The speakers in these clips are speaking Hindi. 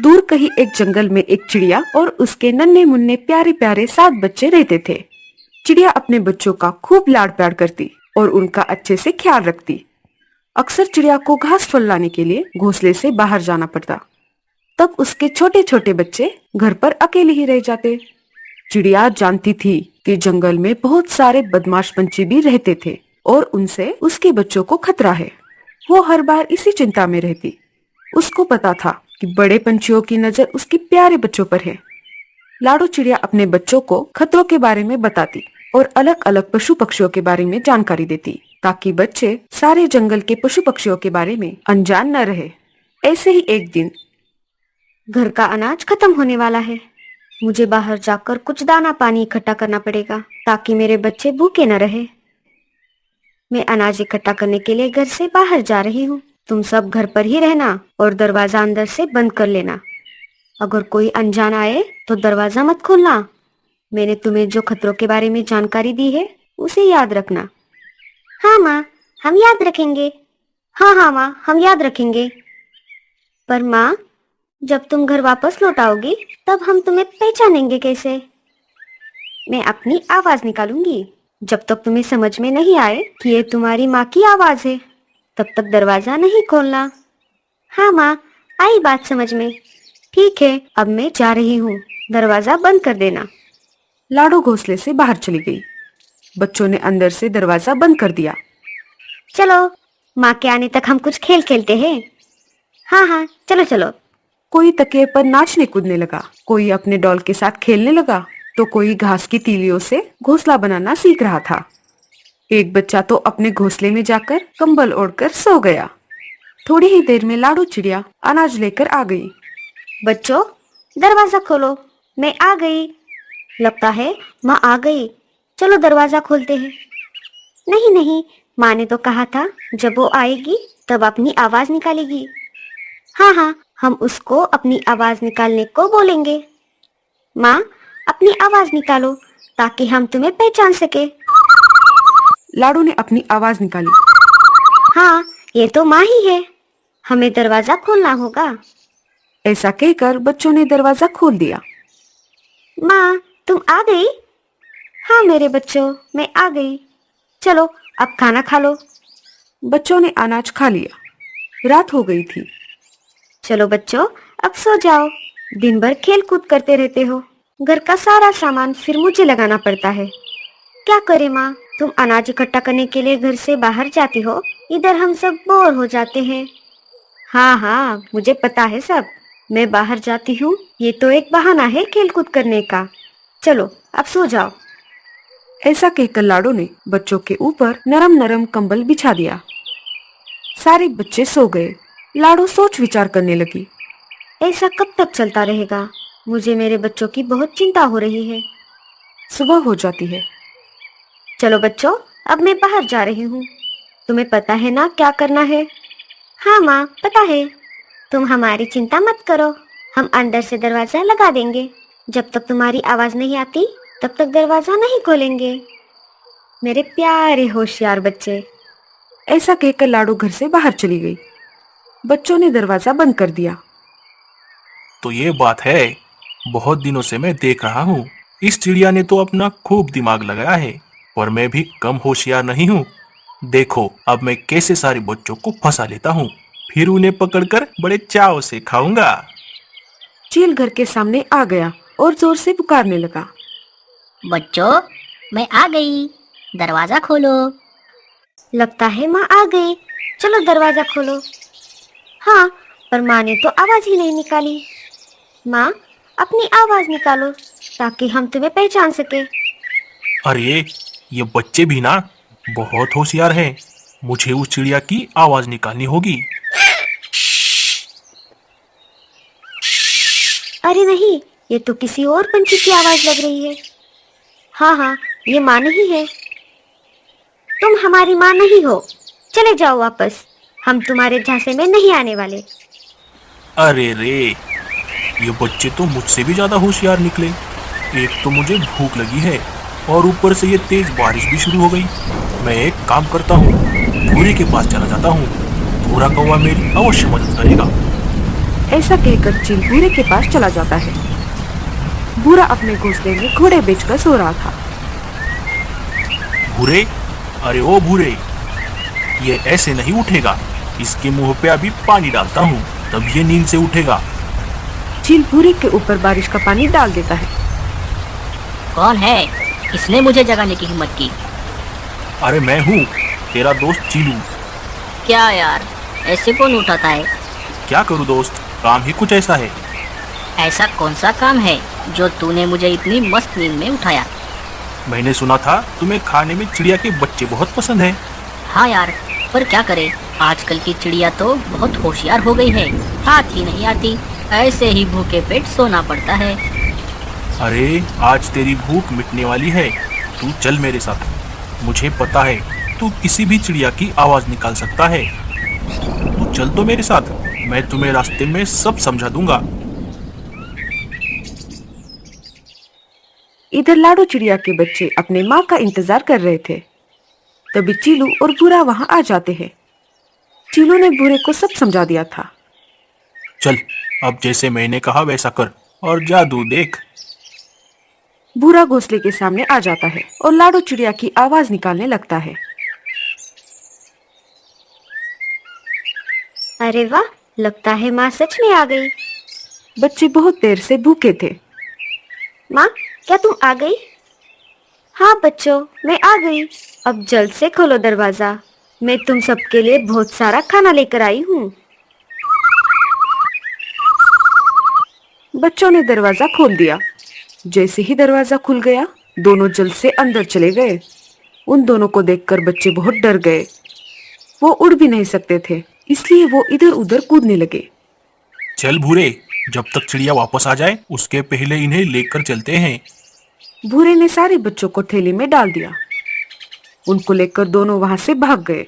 दूर कहीं एक जंगल में एक चिड़िया और उसके नन्हे मुन्ने प्यारे प्यारे 7 बच्चे रहते थे। चिड़िया अपने बच्चों का खूब लाड प्यार करती और उनका अच्छे से ख्याल रखती। अक्सर चिड़िया को घास फल लाने के लिए घोंसले से बाहर जाना पड़ता। तब उसके छोटे छोटे बच्चे घर पर अकेले ही रह जाते। चिड़िया जानती थी कि जंगल में बहुत सारे बदमाश पंछी भी रहते थे और उनसे उसके बच्चों को खतरा है। वो हर बार इसी चिंता में रहती। उसको पता था कि बड़े पंछियों की नजर उसके प्यारे बच्चों पर है। लाडो चिड़िया अपने बच्चों को खतरों के बारे में बताती और अलग अलग पशु पक्षियों के बारे में जानकारी देती, ताकि बच्चे सारे जंगल के पशु पक्षियों के बारे में अनजान न रहे। ऐसे ही एक दिन, घर का अनाज खत्म होने वाला है। मुझे बाहर जाकर कुछ दाना पानी इकट्ठा करना पड़ेगा ताकि मेरे बच्चे भूखे न रहे। मैं अनाज इकट्ठा करने के लिए घर से बाहर जा रही हूँ। तुम सब घर पर ही रहना और दरवाजा अंदर से बंद कर लेना। अगर कोई अनजान आए तो दरवाजा मत खोलना। मैंने तुम्हें जो खतरों के बारे में जानकारी दी है उसे याद रखना। हाँ माँ, हम याद रखेंगे। हाँ माँ, हम याद रखेंगे। पर माँ, जब तुम घर वापस लौट आओगी तब हम तुम्हें पहचानेंगे कैसे? मैं अपनी आवाज निकालूंगी। जब तक तुम्हें समझ में नहीं आए कि ये तुम्हारी माँ की आवाज है तब तक दरवाजा नहीं खोलना। हाँ माँ, आई बात समझ में। ठीक है, अब मैं जा रही हूँ, दरवाजा बंद कर देना। लाडो घोंसले से बाहर चली गई। बच्चों ने अंदर से दरवाजा बंद कर दिया। चलो, माँ के आने तक हम कुछ खेल खेलते हैं। हाँ, चलो चलो। कोई तकिए पर नाचने कूदने लगा, कोई अपने डॉल के साथ खेलने लगा, तो कोई घास की तीलियों से घोंसला बनाना सीख रहा था। एक बच्चा तो अपने घोंसले में जाकर कंबल ओढ़कर सो गया। थोड़ी ही देर में लाडो चिड़िया अनाज लेकर आ गई। बच्चों, दरवाजा खोलो, मैं आ गई। लगता है माँ आ गई। चलो दरवाजा खोलते हैं। नहीं, माँ ने तो कहा था जब वो आएगी तब अपनी आवाज निकालेगी। हाँ, हम उसको अपनी आवाज निकालने को बोलेंगे। माँ, अपनी आवाज निकालो ताकि हम तुम्हें पहचान सके। लाडो ने अपनी आवाज निकाली। हाँ, ये तो माँ ही है। हमें दरवाजा खोलना होगा। ऐसा कहकर बच्चों ने दरवाजा खोल दिया। माँ, तुम आ गई? हाँ मेरे बच्चों, मैं आ गई। चलो अब खाना खा लो। बच्चों ने अनाज खा लिया। रात हो गई थी। चलो बच्चों, अब सो जाओ। दिन भर खेल कूद करते रहते हो। घर का सारा सामान फिर मुझे लगाना पड़ता है। क्या करे माँ, तुम अनाज इकट्ठा करने के लिए घर से बाहर जाती हो, इधर हम सब बोर हो जाते हैं। हाँ, मुझे पता है सब। मैं बाहर जाती हूँ, ये तो एक बहाना है खेल कूद करने का। चलो अब सो जाओ। ऐसा कहकर लाडो ने बच्चों के ऊपर नरम नरम कंबल बिछा दिया। सारे बच्चे सो गए। लाडो सोच विचार करने लगी। ऐसा कब तक चलता रहेगा? मुझे मेरे बच्चों की बहुत चिंता हो रही है। सुबह हो जाती है। चलो बच्चों, अब मैं बाहर जा रही हूँ। तुम्हें पता है ना क्या करना है? हाँ माँ, पता है। तुम हमारी चिंता मत करो, हम अंदर से दरवाजा लगा देंगे। जब तक तुम्हारी आवाज नहीं आती तब तक दरवाजा नहीं खोलेंगे। मेरे प्यारे होशियार बच्चे। ऐसा कहकर लाडो घर से बाहर चली गई। बच्चों ने दरवाजा बंद कर दिया। तो ये बात है, बहुत दिनों से मैं देख रहा हूँ इस चिड़िया ने तो अपना खूब दिमाग लगाया है, पर मैं भी कम होशियार नहीं हूँ। देखो अब मैं कैसे सारे बच्चों को फंसा लेता हूँ, फिर उन्हें पकड़कर बड़े चाव से खाऊंगा। चील घर के सामने आ गया और जोर से पुकारने लगा। बच्चों, मैं आ गई, दरवाजा खोलो। लगता है माँ आ गई। चलो दरवाजा खोलो। हाँ, पर माँ ने तो आवाज ही नहीं निकाली। माँ, अपनी आवाज निकालो ताकि हम तुम्हें पहचान सके। अरे ये बच्चे भी ना बहुत होशियार हैं। मुझे उस चिड़िया की आवाज निकालनी होगी। अरे नहीं, ये तो किसी और पंछी की आवाज लग रही है। हाँ, ये माँ नहीं है। तुम हमारी माँ नहीं हो। चले जाओ वापस, हम तुम्हारे झांसे में नहीं आने वाले। अरे रे, ये बच्चे तो मुझसे भी ज्यादा होशियार निकले। एक तो मुझे भूख लगी है और ऊपर से ये तेज बारिश भी शुरू हो गई। मैं एक काम करता हूँ, भूरे के पास चला जाता हूँ। भूरा कौवा मेरी अवश्य मदद करेगा। ऐसा कहकर चील भूरे के पास चला जाता है। भूरा अपने घोंसले में घोड़े बेचकर सो रहा था। भूरे, अरे ओ भूरे, ये ऐसे नहीं उठेगा। इसके मुंह पे अभी पानी डालता हूँ, तब ये नींद से उठेगा। चील भूरे के ऊपर बारिश का पानी डाल देता है। कौन है? किसने मुझे जगाने की हिम्मत की? अरे मैं हूँ, तेरा दोस्त चीलू। क्या यार, ऐसे कौन उठाता है? क्या करूँ दोस्त, काम ही कुछ ऐसा है। ऐसा कौन सा काम है जो तूने मुझे इतनी मस्त नींद में उठाया? मैंने सुना था तुम्हें खाने में चिड़िया के बच्चे बहुत पसंद है। हाँ यार, पर क्या करे, आजकल की चिड़िया तो बहुत होशियार हो गई है, हाथ ही नहीं आती, ऐसे ही भूखे पेट सोना पड़ता है। अरे आज तेरी भूख मिटने वाली है, तू चल मेरे साथ। मुझे पता है तू किसी भी चिड़िया की आवाज निकाल सकता है। तू चल तो मेरे साथ, मैं तुम्हें रास्ते में सब समझा दूंगा। इधर लाडो चिड़िया के बच्चे अपने माँ का इंतजार कर रहे थे। तभी चीलू और भूरा वहां आ जाते हैं। चीलू ने भूरे को सब समझा दिया था। चल, अब जैसे मैंने कहा वैसा कर और जादू देख। भूरा घोंसले के सामने आ जाता है और लाडो चिड़िया की आवाज निकालने लगता है। अरे वाह, लगता है माँ सच में आ गई। बच्चे बहुत देर से भूखे थे। माँ, क्या तुम आ गई? हाँ बच्चों, मैं आ गई। अब जल्द से खोलो दरवाजा, मैं तुम सबके लिए बहुत सारा खाना लेकर आई हूँ। बच्चों ने दरवाजा खोल दिया। जैसे ही दरवाजा खुल गया, दोनों जल्द से अंदर चले गए। उन दोनों को देखकर बच्चे बहुत डर गए। वो उड़ भी नहीं सकते थे, इसलिए वो इधर उधर कूदने लगे। चल भूरे, जब तक चिड़िया वापस आ जाए उसके पहले इन्हें लेकर चलते हैं। भूरे ने सारे बच्चों को थैली में डाल दिया। उनको लेकर दोनों वहां से भाग गए।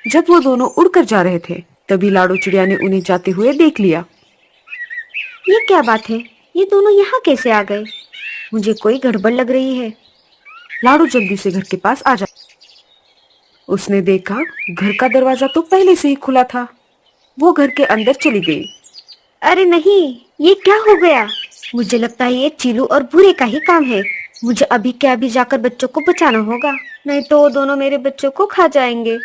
जब वो दोनों उड़कर जा रहे थे, तभी लाडो चिड़िया ने उन्हें जाते हुए देख लिया। ये क्या बात है, ये दोनों यहाँ कैसे आ गए? मुझे कोई गड़बड़ लग रही है। लाडो जल्दी से घर के पास आ जा। उसने देखा घर का दरवाजा तो पहले से ही खुला था। वो घर के अंदर चली गई। अरे नहीं, ये क्या हो गया? मुझे लगता है ये चीलू और भूरे का ही काम है। मुझे अभी के अभी जाकर बच्चों को बचाना होगा, नहीं तो वो दोनों मेरे बच्चों को खा जाएंगे।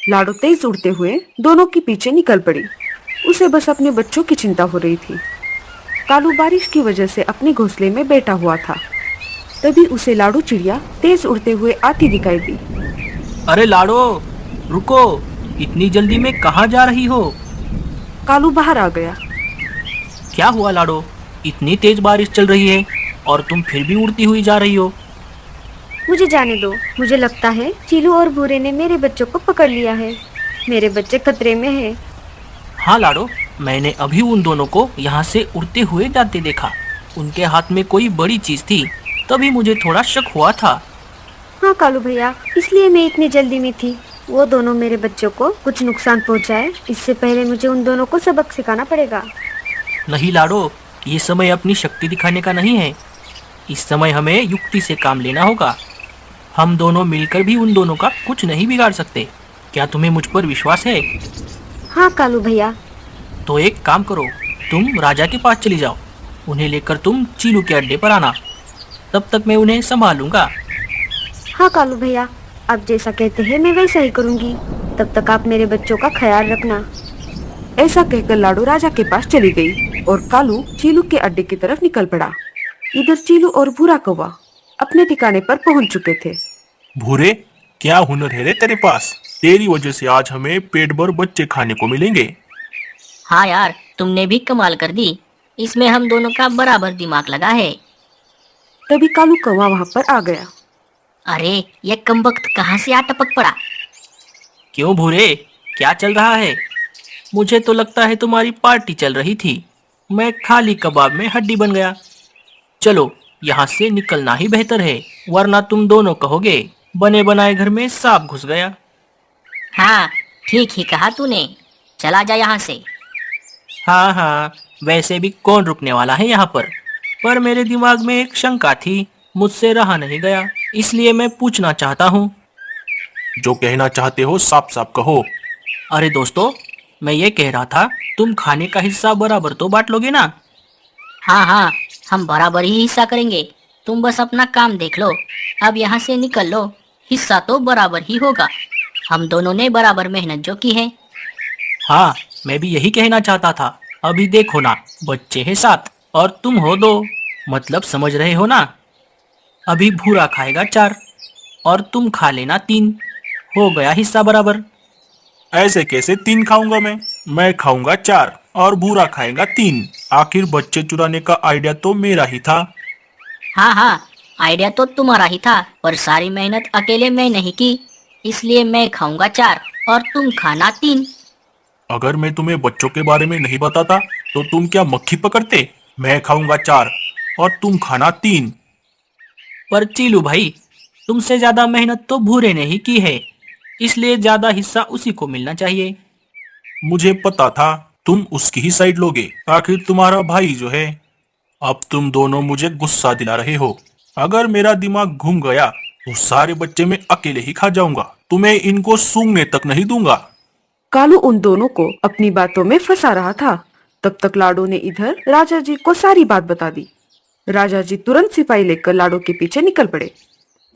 लाडो तेज उड़ते हुए दोनों के पीछे निकल पड़ी। उसे बस अपने बच्चों की चिंता हो रही थी। कालू बारिश की वजह से अपने घोंसले में बैठा हुआ था। तभी उसे लाडो चिड़िया तेज उड़ते हुए आती दिखाई दी। अरे लाडो, रुको, इतनी जल्दी में कहाँ जा रही हो? कालू बाहर आ गया। क्या हुआ लाडो, इतनी तेज बारिश चल रही है और तुम फिर भी उड़ती हुई जा रही हो? मुझे जाने दो, मुझे लगता है चीलू और भूरे ने मेरे बच्चों को पकड़ लिया है। मेरे बच्चे खतरे में हैं। हाँ लाडो, मैंने अभी उन दोनों को यहाँ से उड़ते हुए जाते देखा। उनके हाथ में कोई बड़ी चीज थी, तभी मुझे थोड़ा शक हुआ था। हाँ कालू भैया, इसलिए मैं इतनी जल्दी में थी। वो दोनों मेरे बच्चों को कुछ नुकसान पहुँचाए, इससे पहले मुझे उन दोनों को सबक सिखाना पड़ेगा। नहीं लाडो, ये समय अपनी शक्ति दिखाने का नहीं है। इस समय हमें युक्ति से काम लेना होगा। हम दोनों मिलकर भी उन दोनों का कुछ नहीं बिगाड़ सकते। क्या तुम्हें मुझ पर विश्वास है? हाँ कालू भैया। तो एक काम करो, तुम राजा के पास चली जाओ। उन्हें लेकर तुम चीलू के अड्डे पर आना, तब तक मैं उन्हें संभालूंगा। हाँ कालू भैया, आप जैसा कहते हैं मैं वैसा ही करूँगी। तब तक आप मेरे बच्चों का ख्याल रखना। ऐसा कहकर लाडो राजा के पास चली गई और कालू चीलू के अड्डे की तरफ निकल पड़ा। इधर चीलू और भूरा कौवा अपने ठिकाने पर पहुंच चुके थे। भूरे, क्या हुनर है रे तेरे पास? तेरी वजह से आज हमें पेट भर बच्चे खाने को मिलेंगे। हाँ यार, तुमने भी कमाल कर दी। इसमें हम दोनों का बराबर दिमाग लगा है। तभी कालू कौवा वहां पर आ गया। अरे ये कमबख्त कहाँ से आ टपक पड़ा? क्यों भूरे, क्या चल रहा है? मुझे तो लगता है तुम्हारी पार्टी चल रही थी। मैं खाली कबाब में हड्डी बन गया। चलो, यहाँ से निकलना ही बेहतर है, वरना तुम दोनों कहोगे बने बनाए घर में सांप घुस गया। हाँ, ठीक ही कहा तूने। चला जा यहाँ से। हाँ हाँ, वैसे भी कौन रुकने वाला है यहाँ पर मेरे दिमाग में एक शंका थी, मुझसे रहा नहीं गया, इसलिए मैं पूछना चाहता हूँ। जो कहना चाहते हो साफ साफ कहो। अरे दोस्तों, मैं ये कह रहा था, तुम खाने का हिस्सा बराबर तो बांट लोगे ना? हाँ हाँ, हम बराबर ही हिस्सा करेंगे। तुम बस अपना काम देख लो। अब यहाँ से निकल लो। हिस्सा तो बराबर ही होगा। हम दोनों ने बराबर मेहनत जो की है। हाँ, मैं भी यही कहना चाहता था। अभी देखो ना, बच्चे हैं 7 और तुम हो 2, मतलब समझ रहे हो ना? अभी भूरा खाएगा 4 और तुम खा लेना 3, हो गया हिस्सा बराबर। ऐसे कैसे 3 खाऊंगा मैं खाऊंगा 4 और भूरा खाएगा 3। आखिर बच्चे चुराने का आइडिया तो मेरा ही था। हाँ हाँ, आइडिया तो तुम्हारा ही था, पर सारी मेहनत अकेले मैं नहीं की। इसलिए मैं खाऊंगा 4 और तुम खाना 3। अगर मैं तुम्हें बच्चों के बारे में नहीं बताता तो तुम क्या मक्खी पकड़ते? मैं खाऊंगा 4 और तुम खाना 3। पर चीलू भाई, तुमसे ज्यादा मेहनत तो भूरे ने ही की है, इसलिए ज्यादा हिस्सा उसी को मिलना चाहिए। मुझे पता था तुम उसकी ही साइड लोगे, आखिर तुम्हारा भाई जो है। अब तुम दोनों मुझे गुस्सा दिला रहे हो। अगर मेरा दिमाग घूम गया तो सारे बच्चे मैं अकेले ही खा जाऊंगा। तुम्हें इनको सूंघने तक नहीं दूंगा। कालू उन दोनों को अपनी बातों में फंसा रहा था। तब तक लाडो ने इधर राजा जी को सारी बात बता दी। राजा जी तुरंत सिपाही लेकर लाडो के पीछे निकल पड़े।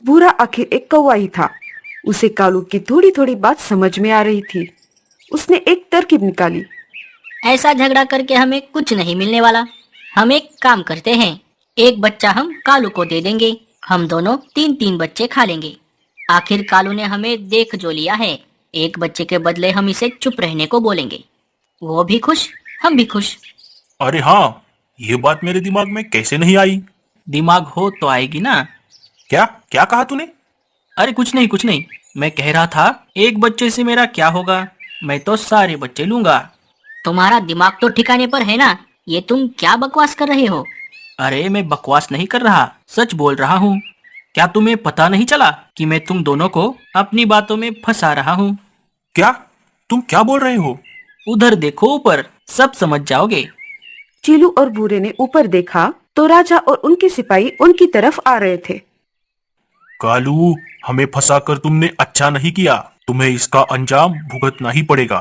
भूरा आखिर एक कौवा ही था। उसे कालू की थोड़ी थोड़ी बात समझ में आ रही थी। उसने एक तरकीब निकाली। ऐसा झगड़ा करके हमें कुछ नहीं मिलने वाला। हम एक काम करते हैं, एक बच्चा हम कालू को दे देंगे। हम दोनों 3-3 बच्चे खा लेंगे। आखिर कालू ने हमें देख जो लिया है। एक बच्चे के बदले हम इसे चुप रहने को बोलेंगे। वो भी खुश, हम भी खुश। अरे हाँ, ये बात मेरे दिमाग में कैसे नहीं आई? दिमाग हो तो आएगी ना। क्या क्या कहा तूने? अरे कुछ नहीं कुछ नहीं, मैं कह रहा था एक बच्चे से मेरा क्या होगा, मैं तो सारे बच्चे लूंगा। तुम्हारा दिमाग तो ठिकाने पर है ना? ये तुम क्या बकवास कर रहे हो? अरे मैं बकवास नहीं कर रहा, सच बोल रहा हूँ। क्या तुम्हें पता नहीं चला कि मैं तुम दोनों को अपनी बातों में फंसा रहा हूँ? क्या? तुम क्या बोल रहे हो? उधर देखो ऊपर, सब समझ जाओगे। चीलू और भूरे ने ऊपर देखा तो राजा और उनके सिपाही उनकी तरफ आ रहे थे। कालू, हमें फंसाकर तुमने अच्छा नहीं किया। तुम्हें इसका अंजाम भुगतना ही पड़ेगा।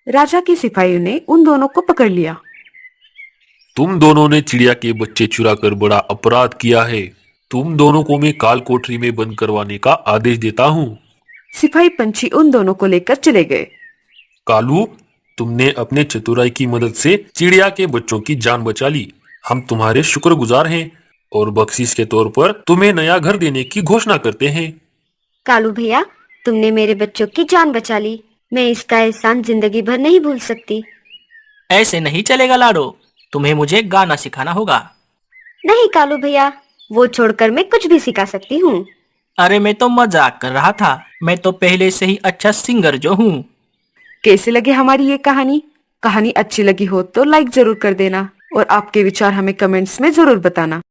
राजा के सिपाहियों ने उन दोनों को पकड़ लिया। तुम दोनों ने चिड़िया के बच्चे चुराकर बड़ा अपराध किया है। तुम दोनों को मैं काल कोठरी में बंद करवाने का आदेश देता हूँ। सिपाही पंछी उन दोनों को लेकर चले गए। कालू, तुमने अपने चतुराई की मदद से चिड़िया के बच्चों की जान बचा ली। हम तुम्हारे शुक्रगुजार हैं और बख्शीश के तौर पर तुम्हें नया घर देने की घोषणा करते हैं। कालू भैया, तुमने मेरे बच्चों की जान बचा ली। मैं इसका एहसान जिंदगी भर नहीं भूल सकती। ऐसे नहीं चलेगा लाडो, तुम्हें मुझे गाना सिखाना होगा। नहीं कालू भैया, वो छोड़कर मैं कुछ भी सिखा सकती हूँ। अरे मैं तो मजाक कर रहा था, मैं तो पहले से ही अच्छा सिंगर जो हूँ। कैसे लगे हमारी ये कहानी? कहानी अच्छी लगी हो तो लाइक जरूर कर देना और आपके विचार हमें कमेंट्स में जरूर बताना।